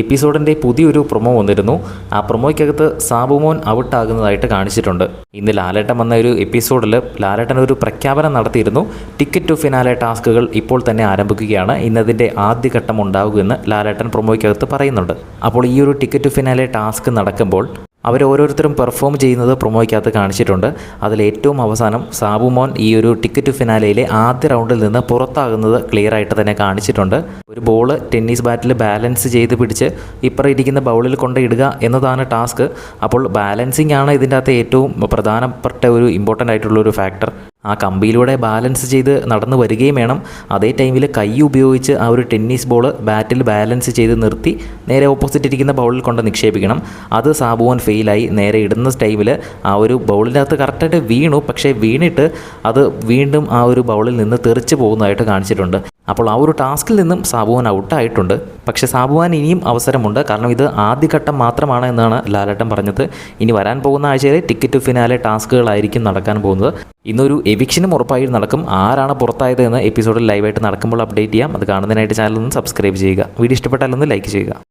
എപ്പിസോഡിൻ്റെ പുതിയൊരു പ്രൊമോ വന്നിരുന്നു. ആ പ്രൊമോയ്ക്കകത്ത് സാബുമോൻ ഔട്ടാകുന്നതായിട്ട് കാണിച്ചിട്ടുണ്ട്. ഇന്ന് ലാലേട്ടൻ വന്ന ഒരു എപ്പിസോഡിൽ ലാലേട്ടൻ ഒരു പ്രഖ്യാപനം നടത്തിയിരുന്നു. ടിക്കറ്റ് ടു ഫിനാലെ ടാസ്കുകൾ ഇപ്പോൾ തന്നെ ആരംഭിക്കുകയാണ്, ഇന്നതിൻ്റെ ആദ്യഘട്ടം ഉണ്ടാകുമെന്ന് ലാലേട്ടൻ പ്രൊമോയ്ക്കകത്ത് പറയുന്നുണ്ട്. അപ്പോൾ ഈ ഒരു ടിക്കറ്റ് ടു ഫിനാലെ ടാസ്ക് നടക്കുമ്പോൾ ഓരോരുത്തരും പെർഫോം ചെയ്യുന്നത് പ്രൊമോയ്ക്കകത്ത് കാണിച്ചിട്ടുണ്ട്. അതിലേറ്റവും അവസാനം സാബുമോൻ ഈ ഒരു ടിക്കറ്റ് ഫിനാലയിലെ ആദ്യ റൗണ്ടിൽ നിന്ന് പുറത്താകുന്നത് ക്ലിയർ ആയിട്ട് തന്നെ കാണിച്ചിട്ടുണ്ട്. ഒരു ബോൾ ടെന്നീസ് ബാറ്റിൽ ബാലൻസ് ചെയ്ത് പിടിച്ച് ഇപ്പുറം ഇരിക്കുന്ന ബൗളിൽ കൊണ്ടിടുക എന്നതാണ് ടാസ്ക്. അപ്പോൾ ബാലൻസിങ് ആണ് ഇതിൻ്റെ അകത്ത് ഏറ്റവും പ്രധാനപ്പെട്ട ഒരു ഇമ്പോർട്ടൻ്റ് ആയിട്ടുള്ള ഒരു ഫാക്ടർ. ആ കമ്പിയിലൂടെ ബാലൻസ് ചെയ്ത് നടന്നു വരികയും വേണം. അതേ ടൈമിൽ കൈ ഉപയോഗിച്ച് ആ ഒരു ടെന്നീസ് ബോൾ ബാറ്റിൽ ബാലൻസ് ചെയ്ത് നിർത്തി നേരെ ഓപ്പോസിറ്റ് ഇരിക്കുന്ന ബൗളിൽ കൊണ്ട് നിക്ഷേപിക്കണം. അത് സാബുമോൻ ഫെയിലായി. നേരെ ഇടുന്ന ടൈമിൽ ആ ഒരു ബൗളിനകത്ത് കറക്റ്റായിട്ട് വീണു, പക്ഷേ വീണിട്ട് അത് വീണ്ടും ആ ഒരു ബൗളിൽ നിന്ന് തെറിച്ച് പോകുന്നതായിട്ട് കാണിച്ചിട്ടുണ്ട്. അപ്പോൾ ആ ഒരു ടാസ്കിൽ നിന്നും സാബുമോൻ ഔട്ടായിട്ടുണ്ട്. പക്ഷേ സാബുമോൻ ഇനിയും അവസരമുണ്ട്, കാരണം ഇത് ആദ്യഘട്ടം മാത്രമാണ് എന്നാണ് ലാലേട്ടൻ പറഞ്ഞത്. ഇനി വരാൻ പോകുന്ന ആഴ്ചയിൽ ടിക്കറ്റ് ഫിനാലെ ടാസ്കുകളായിരിക്കും നടക്കാൻ പോകുന്നത്. ഇന്നൊരു എവിക്ഷനും ഉറപ്പായി നടക്കും. ആരാണ് പുറത്തായത് എന്ന് എപ്പിസോഡിൽ ലൈവായിട്ട് നടക്കുമ്പോൾ അപ്ഡേറ്റ് ചെയ്യാം. അത് കാണുന്നതിനായിട്ട് ചാനൽ ഒന്ന് സബ്സ്ക്രൈബ് ചെയ്യുക. വീഡിയോ ഇഷ്ടപ്പെട്ടാലൊന്ന് ലൈക്ക് ചെയ്യുക.